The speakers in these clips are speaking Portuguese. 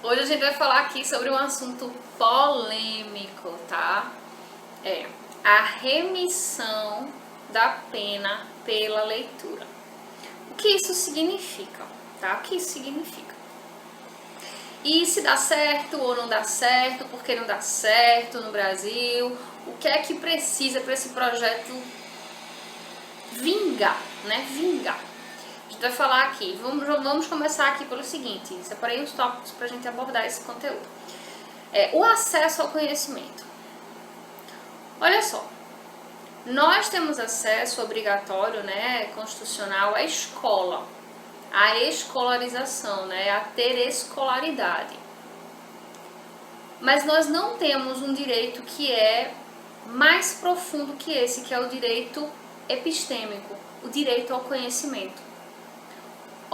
Hoje a gente vai falar aqui sobre um assunto polêmico, tá? É a remissão da pena pela leitura. O que isso significa, tá? O que isso significa? E se dá certo ou não dá certo, por que não dá certo no Brasil? O que é que precisa para esse projeto vingar, né? Vingar. A gente vai falar aqui, vamos começar aqui pelo seguinte, separei uns tópicos para a gente abordar esse conteúdo. O acesso ao conhecimento. Olha só, nós temos acesso obrigatório, né, constitucional à escola, à escolarização, né, a ter escolaridade. Mas nós não temos um direito que é mais profundo que esse, que é o direito epistêmico, o direito ao conhecimento.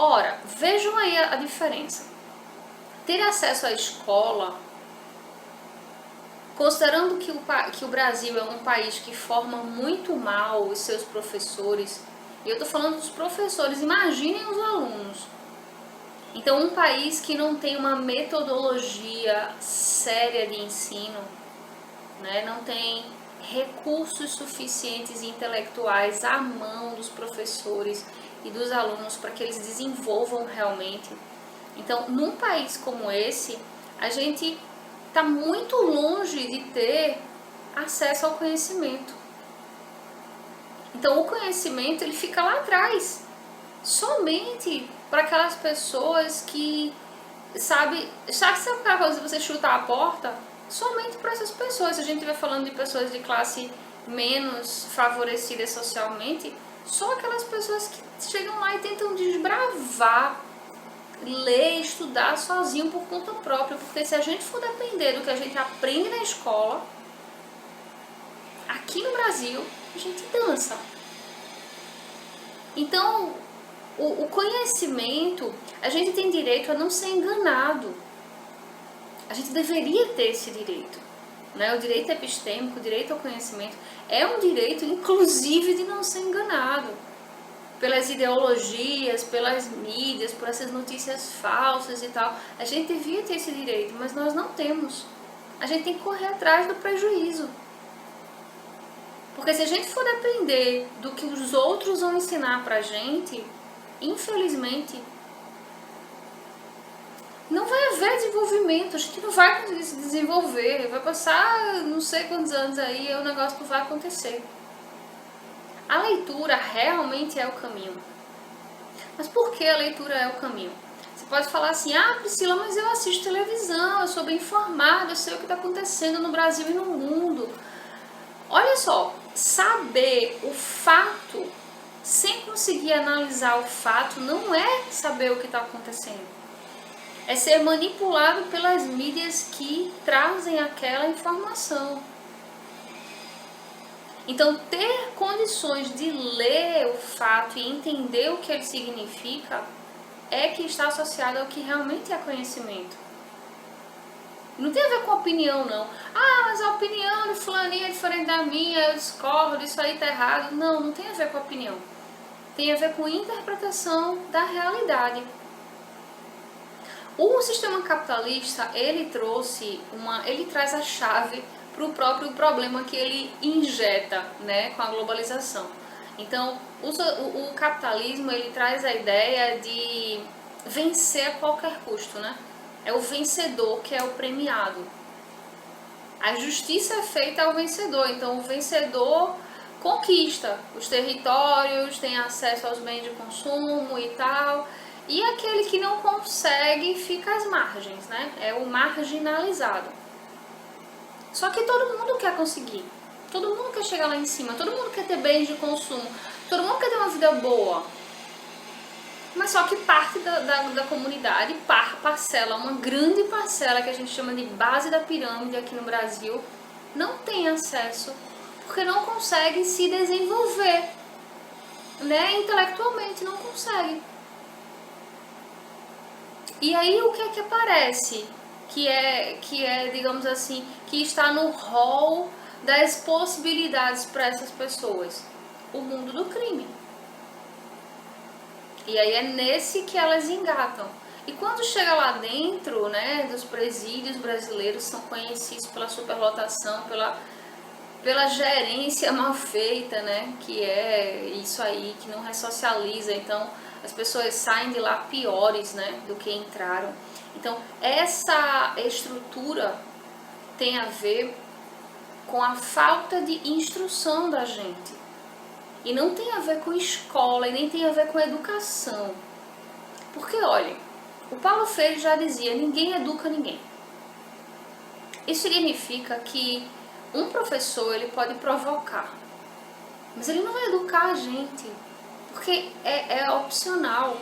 Ora, vejam aí a diferença. Ter acesso à escola, considerando que o Brasil é um país que forma muito mal os seus professores, e eu estou falando dos professores, imaginem os alunos. Então, um país que não tem uma metodologia séria de ensino, né, não tem recursos suficientes intelectuais à mão dos professores e dos alunos para que eles desenvolvam realmente. Então, num país como esse, a gente está muito longe de ter acesso ao conhecimento. Então, o conhecimento ele fica lá atrás, somente para aquelas pessoas que, sabe se aquela coisa de você chutar a porta? Somente para essas pessoas. Se a gente estiver falando de pessoas de classe menos favorecida socialmente, só aquelas pessoas que chegam lá e tentam desbravar, ler, estudar sozinho por conta própria, porque se a gente for depender do que a gente aprende na escola, aqui no Brasil, a gente dança. Então, o conhecimento, a gente tem direito a não ser enganado. A gente deveria ter esse direito, né? O direito epistêmico, o direito ao conhecimento, é um direito, inclusive, de não ser enganado pelas ideologias, pelas mídias, por essas notícias falsas e tal. A gente devia ter esse direito, mas nós não temos. A gente tem que correr atrás do prejuízo. Porque se a gente for depender do que os outros vão ensinar pra gente, infelizmente, não vai haver desenvolvimento, a gente não vai conseguir se desenvolver, vai passar não sei quantos anos aí e o negócio não vai acontecer. A leitura realmente é o caminho. Mas por que a leitura é o caminho? Você pode falar assim, Priscila, mas eu assisto televisão, eu sou bem informada, eu sei o que está acontecendo no Brasil e no mundo. Olha só, saber o fato, sem conseguir analisar o fato, não é saber o que está acontecendo. É ser manipulado pelas mídias que trazem aquela informação. Então, ter condições de ler o fato e entender o que ele significa é que está associado ao que realmente é conhecimento. Não tem a ver com opinião, não. Mas a opinião de fulaninha é diferente da minha, eu discordo, isso aí tá errado. Não, não tem a ver com opinião. Tem a ver com interpretação da realidade. O sistema capitalista, ele traz a chave para o próprio problema que ele injeta, né, com a globalização. Então, o capitalismo, ele traz a ideia de vencer a qualquer custo, né? É o vencedor que é o premiado. A justiça é feita ao vencedor, então o vencedor conquista os territórios, tem acesso aos bens de consumo e tal, e aquele que não consegue fica às margens, né? É o marginalizado. Só que todo mundo quer conseguir, todo mundo quer chegar lá em cima, todo mundo quer ter bens de consumo, todo mundo quer ter uma vida boa. Mas só que parte da comunidade, parcela, uma grande parcela que a gente chama de base da pirâmide aqui no Brasil, não tem acesso, porque não consegue se desenvolver, né? Intelectualmente não consegue. E aí o que é que aparece? Que é, digamos assim, que está no rol das possibilidades para essas pessoas. O mundo do crime. E aí é nesse que elas engatam. E quando chega lá dentro, né, dos presídios brasileiros, são conhecidos pela superlotação, pela gerência mal feita, né, que é isso aí, que não ressocializa. Então as pessoas saem de lá piores, né, do que entraram. Então essa estrutura tem a ver com a falta de instrução da gente. E não tem a ver com escola e nem tem a ver com educação. Porque, olha, o Paulo Freire já dizia, ninguém educa ninguém. Isso significa que um professor ele pode provocar, mas ele não vai educar a gente, porque é opcional.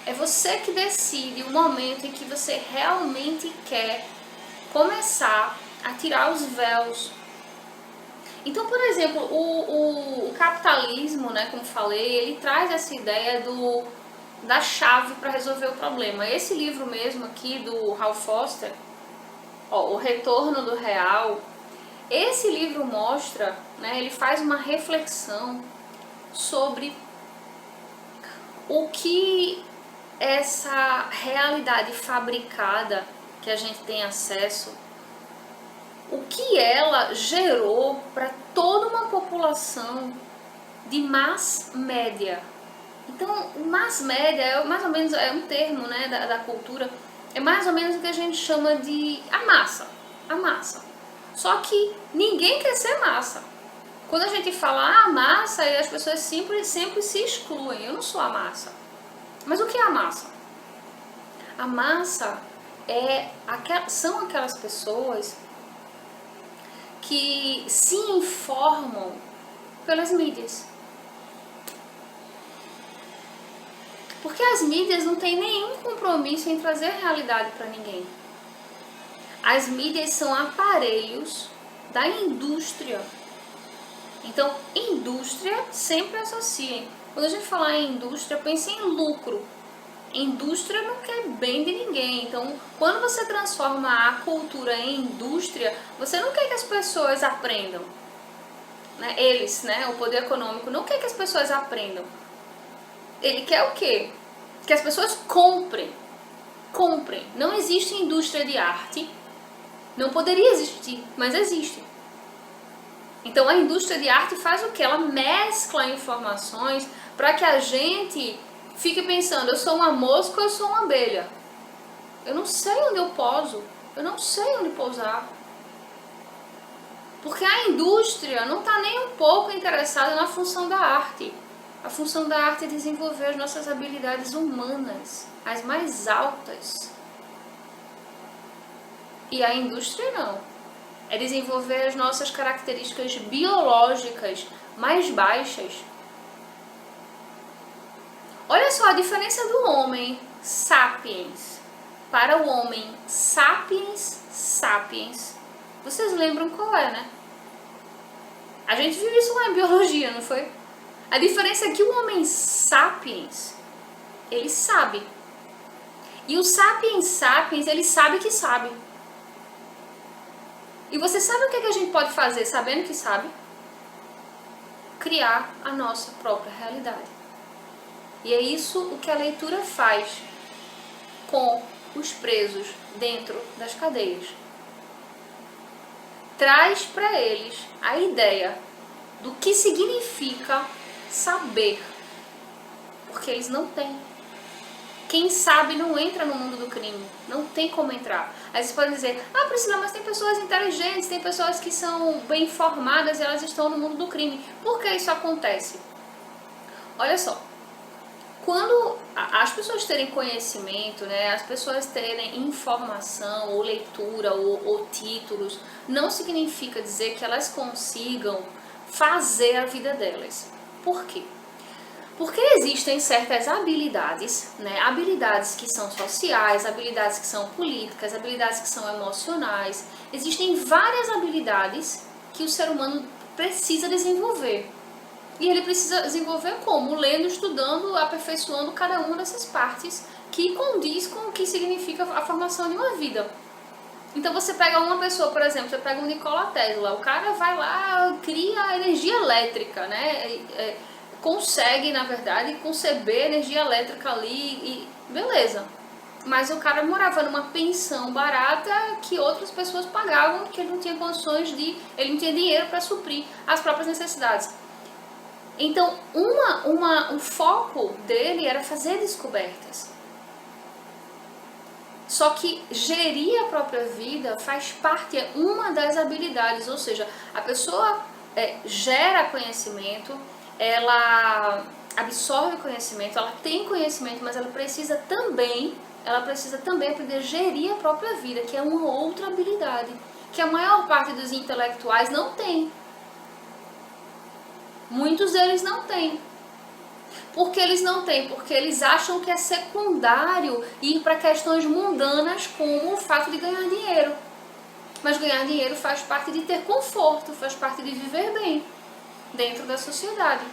É você que decide o momento em que você realmente quer começar a tirar os véus. Então, por exemplo, o capitalismo, né, como falei, ele traz essa ideia da chave para resolver o problema. Esse livro mesmo aqui do Ralph Foster, ó, O Retorno do Real, esse livro mostra, né, ele faz uma reflexão sobre o que essa realidade fabricada que a gente tem acesso, o que ela gerou para toda uma população de mass média. Então, mass média é mais ou menos um termo, né, da cultura, é mais ou menos o que a gente chama de a massa. Só que ninguém quer ser massa. Quando a gente fala massa, as pessoas sempre se excluem. Eu não sou a massa. Mas o que é a massa? A massa são aquelas pessoas que se informam pelas mídias. Porque as mídias não têm nenhum compromisso em trazer realidade para ninguém. As mídias são aparelhos da indústria. Então, indústria sempre associa. Quando a gente falar em indústria, pense em lucro. Indústria não quer bem de ninguém. Então, quando você transforma a cultura em indústria, você não quer que as pessoas aprendam. Né? Eles, né, o poder econômico, não quer que as pessoas aprendam. Ele quer o quê? Que as pessoas comprem. Não existe indústria de arte. Não poderia existir, mas existe. Então a indústria de arte faz o quê? Ela mescla informações para que a gente fique pensando, eu sou uma mosca ou eu sou uma abelha? Eu não sei onde eu pouso, eu não sei onde pousar. Porque a indústria não está nem um pouco interessada na função da arte. A função da arte é desenvolver as nossas habilidades humanas, as mais altas. E a indústria não. É desenvolver as nossas características biológicas mais baixas. Olha só a diferença do homem sapiens para o homem sapiens. Vocês lembram qual é, né? A gente viu isso lá em biologia, não foi? A diferença é que o homem sapiens, ele sabe. E o sapiens, ele sabe que sabe. E você sabe o que a gente pode fazer sabendo que sabe? Criar a nossa própria realidade. E é isso o que a leitura faz com os presos dentro das cadeias. Traz para eles a ideia do que significa saber. Porque eles não têm. Quem sabe não entra no mundo do crime. Não tem como entrar. Aí você pode dizer, Priscila, mas tem pessoas inteligentes, tem pessoas que são bem informadas e elas estão no mundo do crime. Por que isso acontece? Olha só. Quando as pessoas terem conhecimento, né, as pessoas terem informação ou leitura ou títulos, não significa dizer que elas consigam fazer a vida delas. Por quê? Porque existem certas habilidades, né? Habilidades que são sociais, habilidades que são políticas, habilidades que são emocionais. Existem várias habilidades que o ser humano precisa desenvolver. E ele precisa desenvolver como? Lendo, estudando, aperfeiçoando cada uma dessas partes que condiz com o que significa a formação de uma vida. Então você pega uma pessoa, por exemplo, você pega um Nikola Tesla, o cara vai lá, cria a energia elétrica, né? Consegue, na verdade, conceber energia elétrica ali e beleza. mas o cara morava numa pensão barata que outras pessoas pagavam, porque ele não tinha condições de, ele não tinha dinheiro para suprir as próprias necessidades. Então, o foco dele era fazer descobertas. Só que gerir a própria vida faz parte, é uma das habilidades, ou seja, a pessoa gera conhecimento, ela absorve conhecimento, ela tem conhecimento, mas ela precisa também aprender a gerir a própria vida, que é uma outra habilidade, que a maior parte dos intelectuais não tem. Muitos deles não têm. Por que eles não têm? Porque eles acham que é secundário ir para questões mundanas como o fato de ganhar dinheiro. Mas ganhar dinheiro faz parte de ter conforto, faz parte de viver bem dentro da sociedade.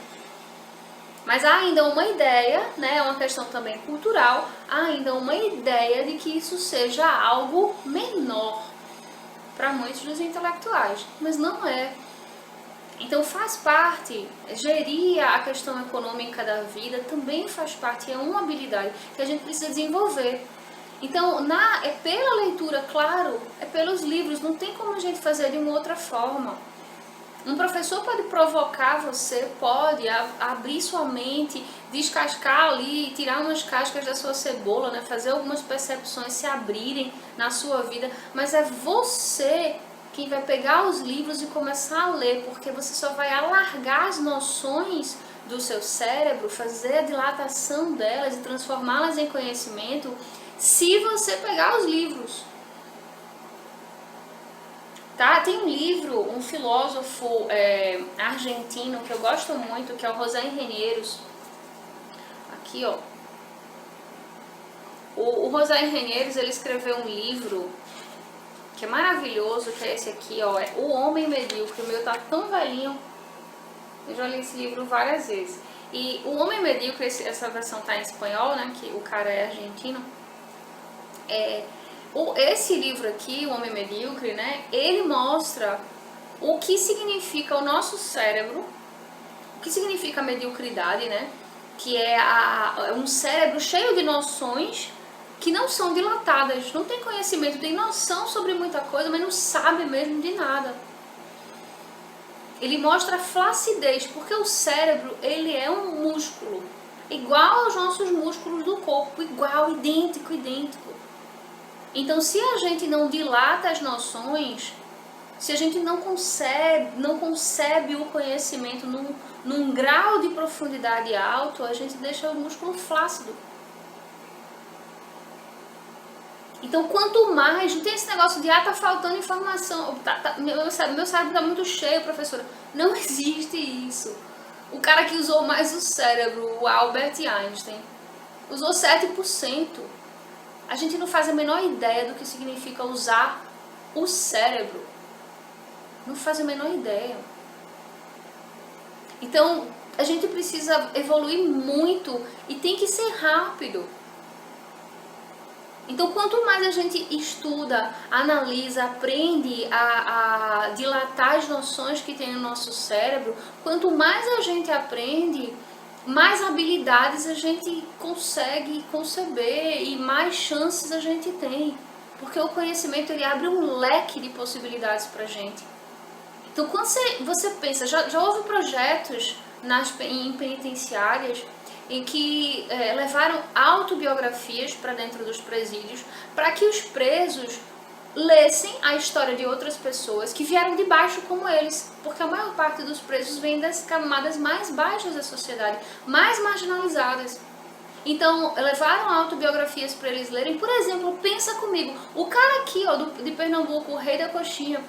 Mas há ainda uma ideia, né, é uma questão também cultural, há ainda uma ideia de que isso seja algo menor para muitos dos intelectuais, mas não é. Então faz parte, gerir a questão econômica da vida também faz parte, é uma habilidade que a gente precisa desenvolver. Então é pela leitura, claro, é pelos livros, não tem como a gente fazer de uma outra forma. Um professor pode provocar você, pode abrir sua mente, descascar ali, tirar umas cascas da sua cebola, né? Fazer algumas percepções se abrirem na sua vida, mas é você quem vai pegar os livros e começar a ler, porque você só vai alargar as noções do seu cérebro, fazer a dilatação delas e transformá-las em conhecimento, se você pegar os livros. Tá? Tem um livro, um filósofo argentino que eu gosto muito, que é o José Engenheiros. Aqui, ó. O José Engenheiros, ele escreveu um livro que é maravilhoso, que é esse aqui, ó. É O Homem Medíocre. O meu tá tão velhinho. Eu já li esse livro várias vezes. E O Homem Medíocre, essa versão tá em espanhol, né? Que o cara é argentino. Esse livro aqui, O Homem Medíocre, né, ele mostra o que significa o nosso cérebro, o que significa a mediocridade, né, que é um cérebro cheio de noções que não são dilatadas, não tem conhecimento, tem noção sobre muita coisa, mas não sabe mesmo de nada. Ele mostra a flacidez, porque o cérebro, ele é um músculo, igual aos nossos músculos do corpo, igual, idêntico. Então, se a gente não dilata as noções, se a gente não concebe o conhecimento num grau de profundidade alto, a gente deixa o músculo flácido. Então, quanto mais, não tem esse negócio de, tá faltando informação, meu cérebro tá muito cheio, professora. Não existe isso. O cara que usou mais o cérebro, o Albert Einstein, usou 7%. A gente não faz a menor ideia do que significa usar o cérebro. Não faz a menor ideia. Então, a gente precisa evoluir muito e tem que ser rápido. Então, quanto mais a gente estuda, analisa, aprende a dilatar as noções que tem no nosso cérebro, quanto mais a gente aprende, mais habilidades a gente consegue conceber e mais chances a gente tem. Porque o conhecimento, ele abre um leque de possibilidades pra gente. Então, quando você pensa, já houve projetos em penitenciárias em que levaram autobiografias para dentro dos presídios para que os presos lessem a história de outras pessoas que vieram de baixo como eles, porque a maior parte dos presos vem das camadas mais baixas da sociedade, mais marginalizadas. Então, levaram autobiografias para eles lerem. Por exemplo, pensa comigo, o cara aqui, ó, de Pernambuco, o Rei da Coxinha.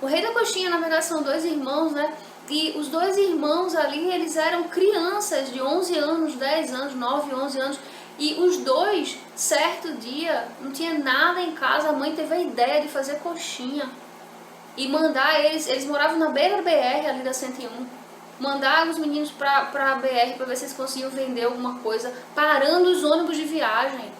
O Rei da Coxinha, na verdade, são dois irmãos, né? E os dois irmãos ali, eles eram crianças de 11 anos, 10 anos, 9, 11 anos. E os dois, certo dia, não tinha nada em casa, a mãe teve a ideia de fazer coxinha. E mandar eles moravam na beira da BR, ali da 101. Mandar os meninos pra BR para ver se eles conseguiam vender alguma coisa, parando os ônibus de viagem.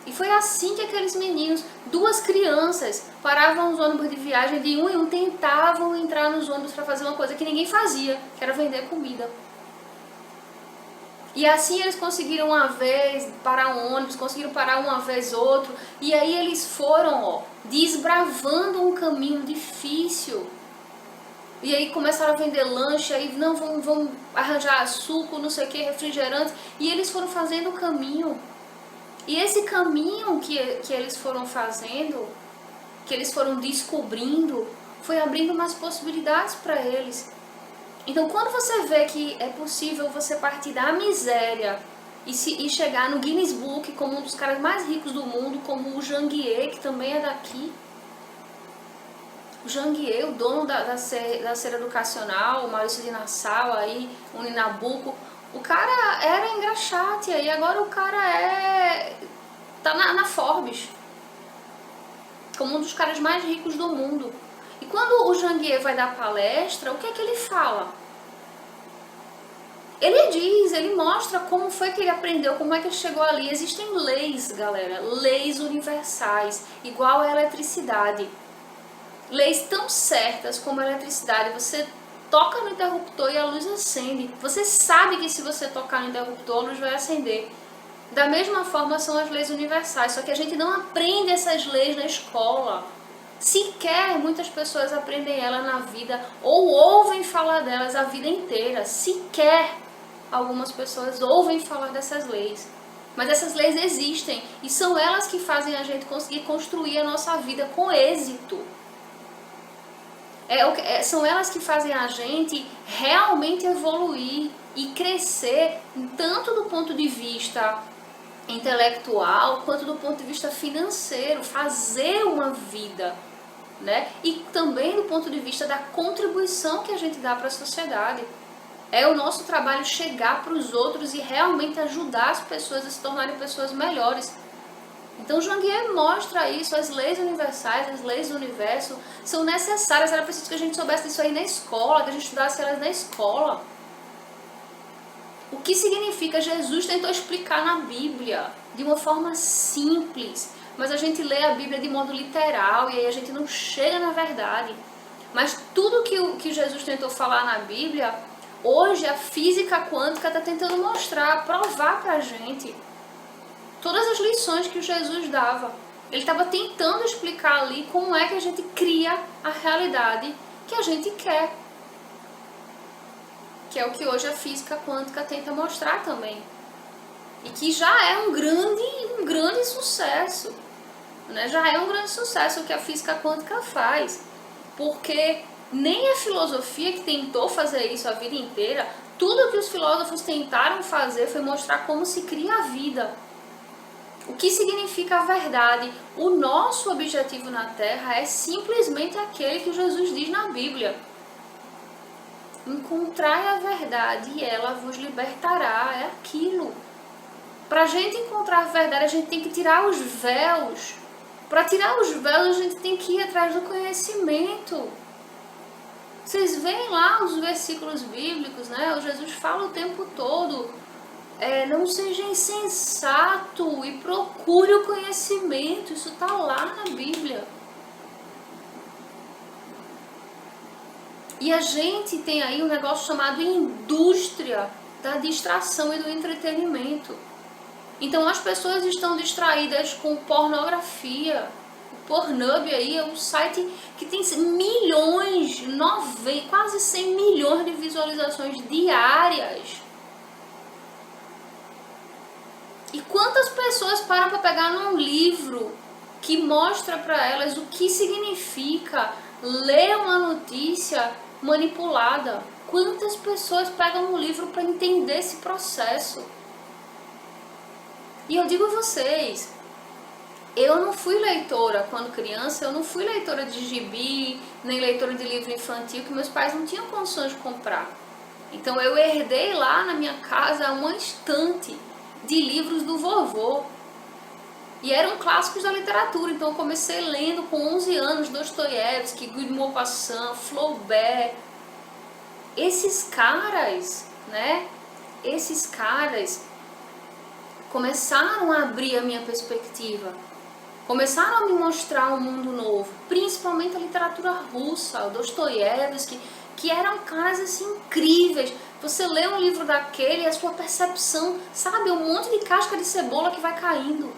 E foi assim que aqueles meninos, duas crianças, paravam os ônibus de viagem de um em um, tentavam entrar nos ônibus para fazer uma coisa que ninguém fazia, que era vender comida. E assim eles conseguiram uma vez parar um ônibus, conseguiram parar uma vez outro, e aí eles foram, ó, desbravando um caminho difícil. E aí começaram a vender lanche, aí não, vamos arranjar suco, não sei o que, refrigerante, e eles foram fazendo o caminho. E esse caminho que eles foram fazendo, que eles foram descobrindo, foi abrindo mais possibilidades para eles. Então, quando você vê que é possível você partir da miséria e chegar no Guinness Book como um dos caras mais ricos do mundo, como o Janguier, que também é daqui. O Janguier, o dono da Cera Educacional, o Maurício de Nassau, aí, o Ninabuco, o cara era engraxate e agora o cara tá na Forbes como um dos caras mais ricos do mundo. E quando o Janguier vai dar palestra, o que é que ele fala? Ele mostra como foi que ele aprendeu, como é que ele chegou ali. Existem leis, galera, leis universais, igual a eletricidade. Leis tão certas como a eletricidade. Você toca no interruptor e a luz acende. Você sabe que se você tocar no interruptor, a luz vai acender. Da mesma forma são as leis universais, só que a gente não aprende essas leis na escola. Sequer muitas pessoas aprendem elas na vida ou ouvem falar delas a vida inteira. Sequer algumas pessoas ouvem falar dessas leis. Mas essas leis existem e são elas que fazem a gente conseguir construir a nossa vida com êxito. São elas que fazem a gente realmente evoluir e crescer, tanto do ponto de vista intelectual quanto do ponto de vista financeiro, fazer uma vida, né? E também do ponto de vista da contribuição que a gente dá para a sociedade. É o nosso trabalho chegar para os outros e realmente ajudar as pessoas a se tornarem pessoas melhores. Então Janguier mostra isso, as leis universais, as leis do universo são necessárias, era preciso que a gente soubesse disso aí na escola, que a gente estudasse elas na escola. O que significa? Jesus tentou explicar na Bíblia de uma forma simples, mas a gente lê a Bíblia de modo literal e aí a gente não chega na verdade. Mas tudo que Jesus tentou falar na Bíblia, hoje a física quântica está tentando mostrar, provar pra gente. Todas as lições que Jesus dava, ele estava tentando explicar ali como é que a gente cria a realidade que a gente quer. Que é o que hoje a física quântica tenta mostrar também. E que já é um grande sucesso. Né? Já é um grande sucesso o que a física quântica faz. Porque nem a filosofia que tentou fazer isso a vida inteira, tudo que os filósofos tentaram fazer foi mostrar como se cria a vida. O que significa a verdade? O nosso objetivo na Terra é simplesmente aquele que Jesus diz na Bíblia. Encontrai a verdade e ela vos libertará. É aquilo. Para a gente encontrar a verdade, a gente tem que tirar os véus. Para tirar os véus, a gente tem que ir atrás do conhecimento. Vocês veem lá os versículos bíblicos, né? O Jesus fala o tempo todo. Não seja insensato e procure o conhecimento. Isso está lá na Bíblia. E a gente tem aí um negócio chamado indústria da distração e do entretenimento. Então as pessoas estão distraídas com pornografia. O Pornhub aí é um site que tem milhões, quase 100 milhões de visualizações diárias. E quantas pessoas param para pegar num livro que mostra para elas o que significa ler uma notícia manipulada? Quantas pessoas pegam um livro para entender esse processo? E eu digo a vocês, eu não fui leitora quando criança, eu não fui leitora de gibi, nem leitora de livro infantil, que meus pais não tinham condições de comprar. Então eu herdei lá na minha casa uma estante de livros do vovô. E eram clássicos da literatura, então eu comecei lendo com 11 anos Dostoiévski, Guy de Maupassant, Flaubert. Esses caras, né? Esses caras começaram a abrir a minha perspectiva. Começaram a me mostrar um mundo novo, principalmente a literatura russa, o Dostoiévski, que eram caras assim incríveis, Você lê um livro daquele e a sua percepção, sabe, um monte de casca de cebola que vai caindo.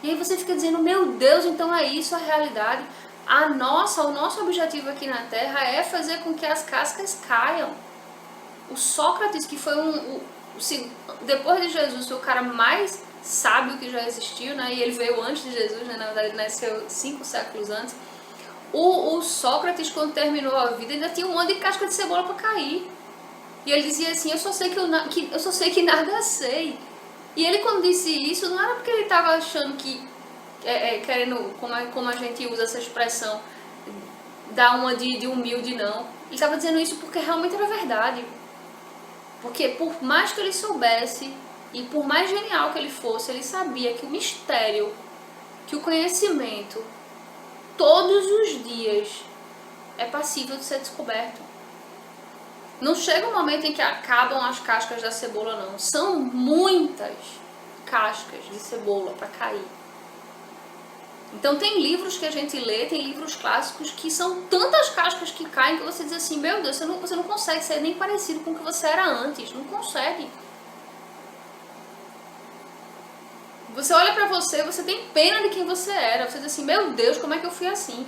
E aí você fica dizendo, meu Deus, então é isso a realidade. O nosso objetivo aqui na Terra é fazer com que as cascas caiam. O Sócrates, que foi depois de Jesus, o cara mais sábio que já existiu, né? E ele veio antes de Jesus, né? Na verdade ele nasceu 5 séculos antes. O Sócrates, quando terminou a vida, ainda tinha um monte de casca de cebola para cair. E ele dizia assim, eu só sei que nada sei. E ele, quando disse isso, não era porque ele estava achando que, querendo, como a gente usa essa expressão, dar uma de humilde, não. Ele estava dizendo isso porque realmente era verdade. Porque por mais que ele soubesse, e por mais genial que ele fosse, ele sabia que o mistério, que o conhecimento, todos os dias, é passível de ser descoberto. Não chega um momento em que acabam as cascas da cebola, não. São muitas cascas de cebola para cair. Então tem livros que a gente lê, tem livros clássicos que são tantas cascas que caem que você diz assim, meu Deus, você não consegue ser nem parecido com o que você era antes. Não consegue. Você olha pra você, você tem pena de quem você era. Você diz assim, meu Deus, como é que eu fui assim?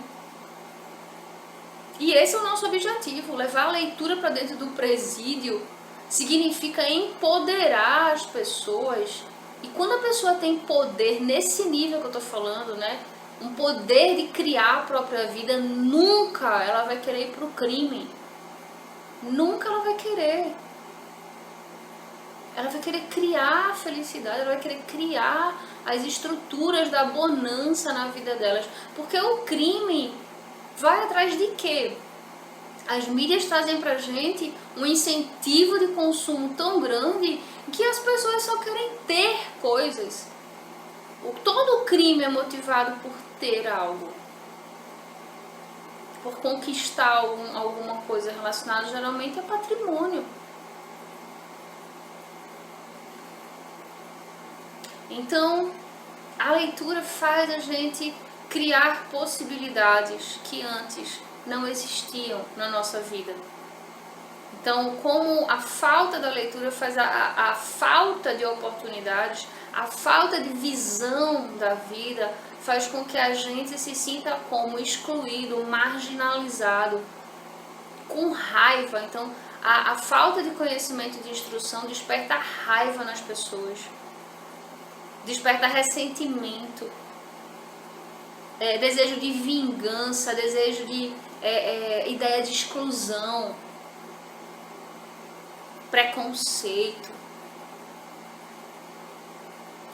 E esse é o nosso objetivo, levar a leitura para dentro do presídio significa empoderar as pessoas. E quando a pessoa tem poder nesse nível que eu estou falando, né, um poder de criar a própria vida, nunca ela vai querer ir para o crime. Nunca ela vai querer. Ela vai querer criar a felicidade, ela vai querer criar as estruturas da bonança na vida delas. Porque o crime vai atrás de quê? As mídias trazem pra gente um incentivo de consumo tão grande que as pessoas só querem ter coisas. Todo crime é motivado por ter algo. Por conquistar alguma coisa relacionada, geralmente a patrimônio. Então, a leitura faz a gente criar possibilidades que antes não existiam na nossa vida. Então, como a falta da leitura faz a falta de oportunidades, a falta de visão da vida faz com que a gente se sinta como excluído, marginalizado, com raiva. Então, a falta de conhecimento e de instrução desperta raiva nas pessoas, desperta ressentimento, desejo de vingança, desejo de ideia de exclusão, preconceito.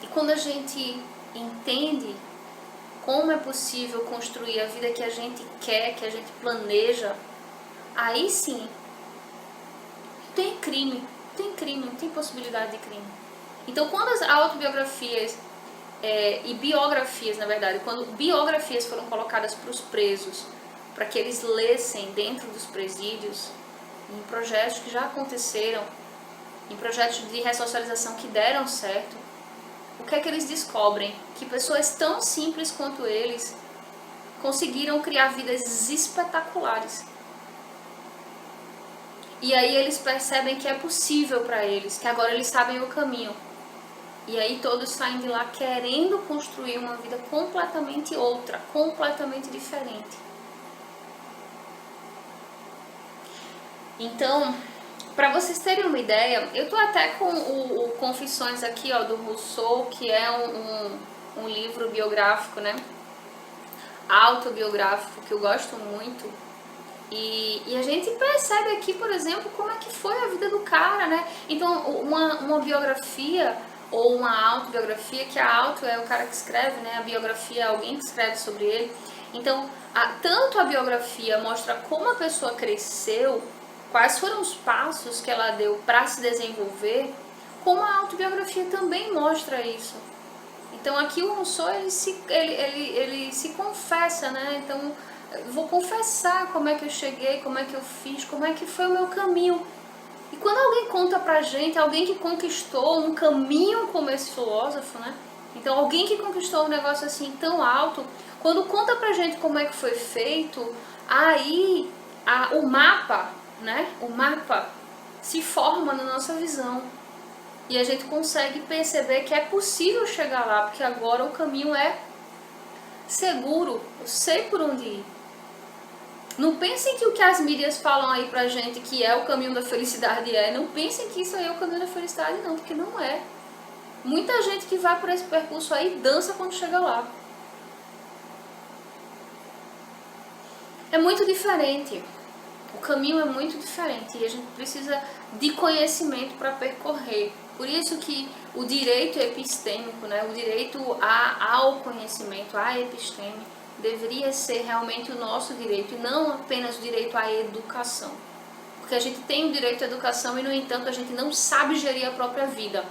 E quando a gente entende como é possível construir a vida que a gente quer, que a gente planeja, aí sim tem crime, não tem possibilidade de crime. Então, quando as autobiografias e biografias, na verdade, quando biografias foram colocadas para os presos, para que eles lessem dentro dos presídios, em projetos que já aconteceram, em projetos de ressocialização que deram certo, o que é que eles descobrem? Que pessoas tão simples quanto eles conseguiram criar vidas espetaculares. E aí eles percebem que é possível para eles, que agora eles sabem o caminho. E aí todos saem de lá querendo construir uma vida completamente outra, completamente diferente. Então, para vocês terem uma ideia, eu tô até com o Confissões aqui, ó, do Rousseau, que é um livro biográfico, né? Autobiográfico, que eu gosto muito. E a gente percebe aqui, por exemplo, como é que foi a vida do cara, né? Então, uma biografia ou uma autobiografia, que a auto é o cara que escreve, né? A biografia é alguém que escreve sobre ele. Então, tanto a biografia mostra como a pessoa cresceu, quais foram os passos que ela deu para se desenvolver, como a autobiografia também mostra isso. Então, aqui o Rousseau, ele se confessa, né? Então, eu vou confessar como é que eu cheguei, como é que eu fiz, como é que foi o meu caminho. E quando alguém conta pra gente, alguém que conquistou um caminho como esse filósofo, né? Então, alguém que conquistou um negócio assim tão alto, quando conta pra gente como é que foi feito, aí o mapa, né? O mapa se forma na nossa visão. E a gente consegue perceber que é possível chegar lá, porque agora o caminho é seguro, eu sei por onde ir. Não pensem que o que as mídias falam aí pra gente que é o caminho da felicidade não pensem que isso aí é o caminho da felicidade não, porque não é. Muita gente que vai por esse percurso aí dança quando chega lá. É muito diferente. O caminho é muito diferente e a gente precisa de conhecimento para percorrer. Por isso que o direito epistêmico, né, o direito ao conhecimento, à episteme, deveria ser realmente o nosso direito e não apenas o direito à educação. Porque a gente tem o direito à educação e, no entanto, a gente não sabe gerir a própria vida.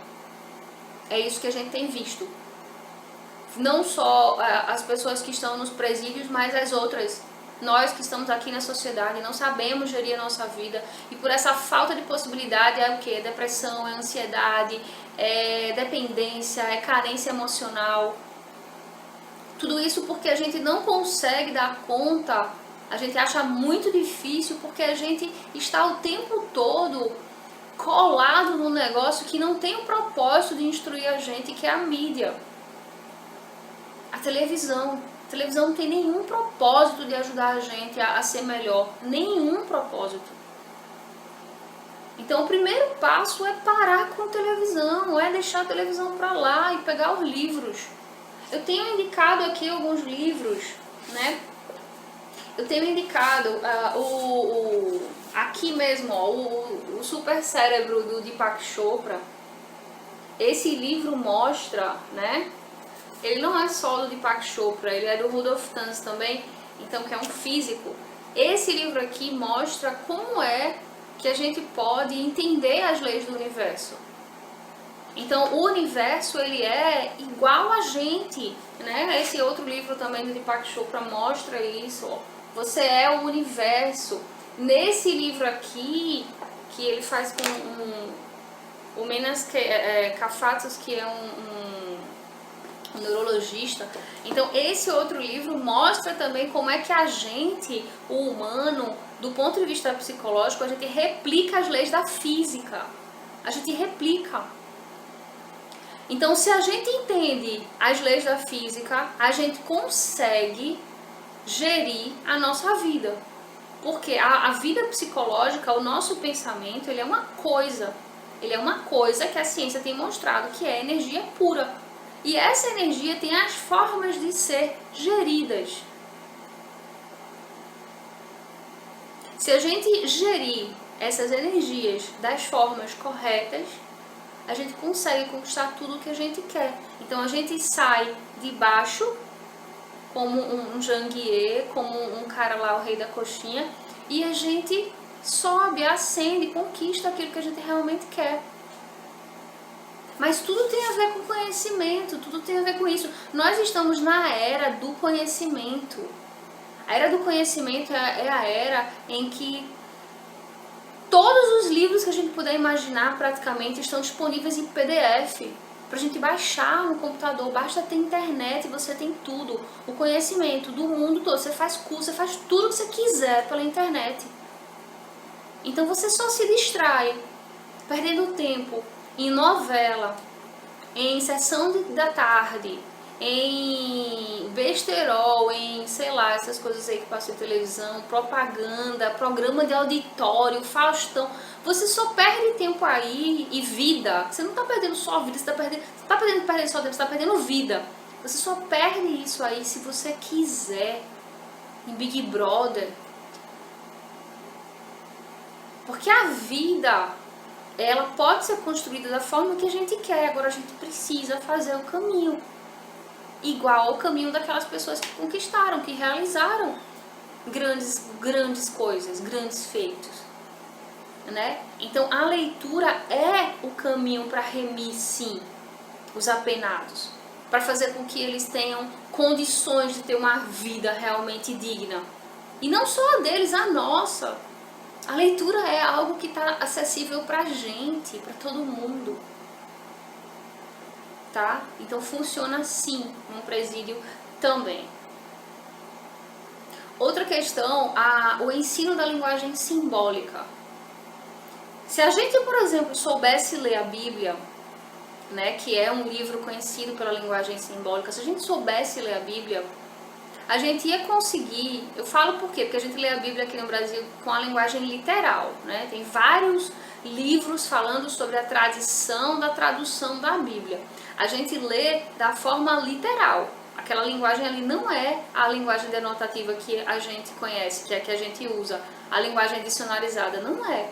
É isso que a gente tem visto. Não só as pessoas que estão nos presídios, mas as outras. Nós que estamos aqui na sociedade não sabemos gerir a nossa vida e por essa falta de possibilidade é o que? Depressão, é ansiedade, é dependência, é carência emocional. Tudo isso porque a gente não consegue dar conta, a gente acha muito difícil porque a gente está o tempo todo colado num negócio que não tem o propósito de instruir a gente, que é a mídia. A televisão. A televisão não tem nenhum propósito de ajudar a gente a ser melhor. Nenhum propósito. Então o primeiro passo é parar com a televisão, é deixar a televisão para lá e pegar os livros. Eu tenho indicado aqui alguns livros, né? Eu tenho indicado aqui mesmo, ó, o Super Cérebro do Deepak Chopra. Esse livro mostra, né? Ele não é só do Deepak Chopra, ele é do Rudolf Tanz também, então que é um físico. Esse livro aqui mostra como é que a gente pode entender as leis do universo. Então o universo ele é igual a gente, né? Esse outro livro também do Deepak Chopra mostra isso. Ó. Você é o universo. Nesse livro aqui, que ele faz com o Menas Kafatos, que é um neurologista. Então esse outro livro mostra também como é que a gente, o humano, do ponto de vista psicológico, a gente replica as leis da física. A gente replica. Então se a gente entende as leis da física, a gente consegue gerir a nossa vida. Porque a vida psicológica, o nosso pensamento, ele é uma coisa. Ele é uma coisa que a ciência tem mostrado que é energia pura. E essa energia tem as formas de ser geridas. Se a gente gerir essas energias das formas corretas, a gente consegue conquistar tudo o que a gente quer. Então a gente sai de baixo, como um Janguier, como um cara lá, o rei da coxinha, e a gente sobe, ascende, conquista aquilo que a gente realmente quer. Mas tudo tem a ver com conhecimento, tudo tem a ver com isso. Nós estamos na era do conhecimento. A era do conhecimento é a era em que todos os livros que a gente puder imaginar praticamente estão disponíveis em PDF. Pra gente baixar no computador, basta ter internet e você tem tudo. O conhecimento do mundo todo, você faz curso, você faz tudo que você quiser pela internet. Então você só se distrai, perdendo tempo em novela, em sessão da tarde, em besterol, em sei lá, essas coisas aí que passam em televisão, propaganda, programa de auditório, Faustão. Você só perde tempo aí e vida. Você não está perdendo só vida, você está perdendo só tempo, você está perdendo vida. Você só perde isso aí se você quiser em Big Brother. Porque a vida, ela pode ser construída da forma que a gente quer, agora a gente precisa fazer o caminho. Igual ao caminho daquelas pessoas que conquistaram, que realizaram grandes coisas, grandes feitos. Né? Então a leitura é o caminho para remir, sim, os apenados, para fazer com que eles tenham condições de ter uma vida realmente digna. E não só a deles, a nossa. A leitura é algo que está acessível para a gente, para todo mundo. Tá? Então funciona assim num presídio também. Outra questão, o ensino da linguagem simbólica. Se a gente, por exemplo, soubesse ler a Bíblia, né, que é um livro conhecido pela linguagem simbólica, se a gente soubesse ler a Bíblia, a gente ia conseguir, eu falo por quê? Porque a gente lê a Bíblia aqui no Brasil com a linguagem literal, né? Tem vários livros falando sobre a tradição da tradução da Bíblia. A gente lê da forma literal. Aquela linguagem ali não é a linguagem denotativa que a gente conhece, que é a que a gente usa, a linguagem dicionarizada, não é.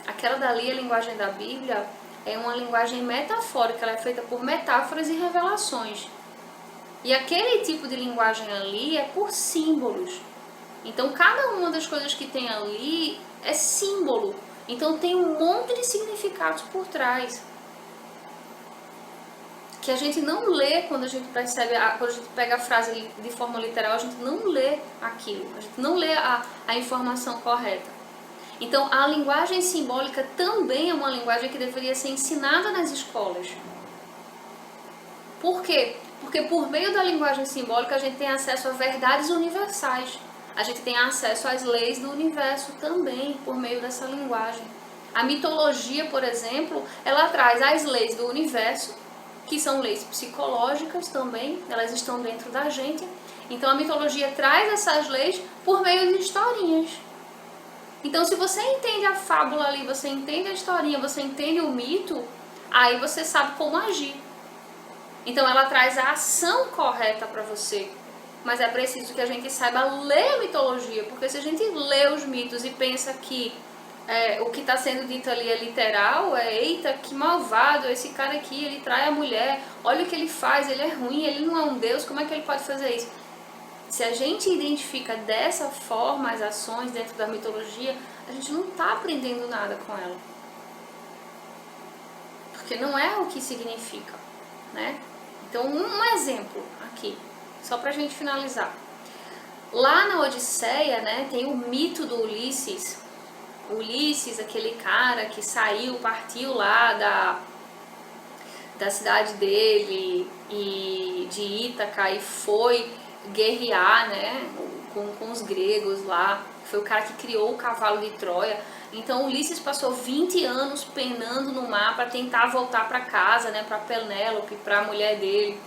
Aquela dali, a linguagem da Bíblia, é uma linguagem metafórica, ela é feita por metáforas e revelações. E aquele tipo de linguagem ali é por símbolos. Então, cada uma das coisas que tem ali é símbolo. Então, tem um monte de significados por trás. Que a gente não lê quando a gente percebe, quando a gente pega a frase de forma literal, a gente não lê aquilo. A gente não lê a informação correta. Então, a linguagem simbólica também é uma linguagem que deveria ser ensinada nas escolas. Por quê? Porque por meio da linguagem simbólica a gente tem acesso a verdades universais. A gente tem acesso às leis do universo também por meio dessa linguagem. A mitologia, por exemplo, ela traz as leis do universo, que são leis psicológicas também, elas estão dentro da gente. Então a mitologia traz essas leis por meio de historinhas. Então se você entende a fábula ali, você entende a historinha, você entende o mito, aí você sabe como agir. Então ela traz a ação correta para você. Mas é preciso que a gente saiba ler a mitologia, porque se a gente lê os mitos e pensa que o que está sendo dito ali é literal, eita, que malvado, esse cara aqui, ele trai a mulher, olha o que ele faz, ele é ruim, ele não é um deus, como é que ele pode fazer isso? Se a gente identifica dessa forma as ações dentro da mitologia, a gente não está aprendendo nada com ela. Porque não é o que significa, né? Então, um exemplo aqui, só pra gente finalizar. Lá na Odisseia, né, tem o mito do Ulisses. Ulisses, aquele cara que saiu, partiu lá da cidade dele, e de Ítaca, e foi guerrear, né, com os gregos lá. Foi o cara que criou o cavalo de Troia. Então Ulisses passou 20 anos penando no mar para tentar voltar para casa, né, para Penélope, para a mulher dele,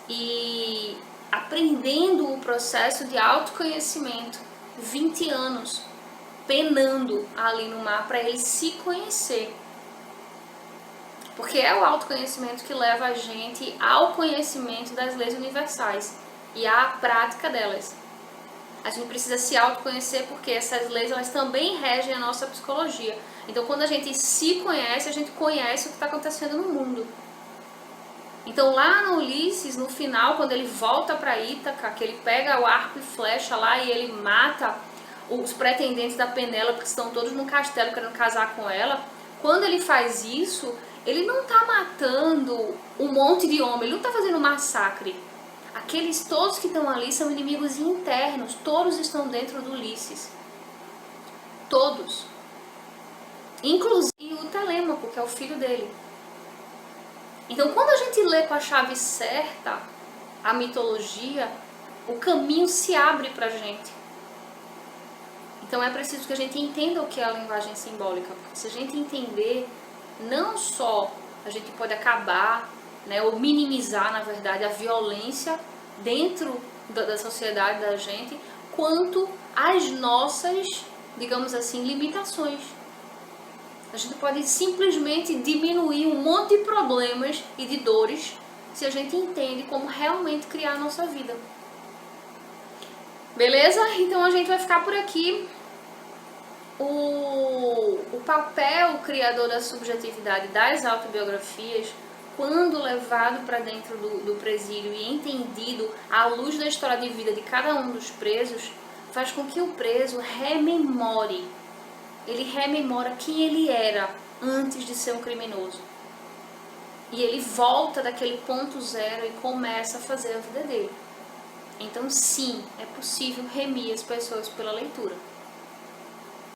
e aprendendo o processo de autoconhecimento. 20 anos penando ali no mar para ele se conhecer. Porque é o autoconhecimento que leva a gente ao conhecimento das leis universais e à prática delas. A gente precisa se autoconhecer porque essas leis, elas também regem a nossa psicologia. Então quando a gente se conhece, a gente conhece o que está acontecendo no mundo. Então lá no Ulisses, no final, quando ele volta para Ítaca, que ele pega o arco e flecha lá e ele mata os pretendentes da Penélope, que estão todos no castelo querendo casar com ela, quando ele faz isso, ele não está matando um monte de homem, ele não está fazendo um massacre. Aqueles todos que estão ali são inimigos internos, todos estão dentro do Ulisses. Todos. Inclusive o Telêmaco, que é o filho dele. Então quando a gente lê com a chave certa a mitologia, o caminho se abre pra gente. Então é preciso que a gente entenda o que é a linguagem simbólica, porque se a gente entender, não só a gente pode acabar, né, ou minimizar, na verdade, a violência dentro da sociedade da gente, quanto as nossas, digamos assim, limitações. A gente pode simplesmente diminuir um monte de problemas e de dores se a gente entende como realmente criar a nossa vida. Beleza? Então a gente vai ficar por aqui. O papel criador da subjetividade das autobiografias, quando levado para dentro do presídio e entendido à luz da história de vida de cada um dos presos, faz com que o preso rememore. Ele rememora quem ele era antes de ser um criminoso. E ele volta daquele ponto zero e começa a fazer a vida dele. Então sim, é possível remir as pessoas pela leitura.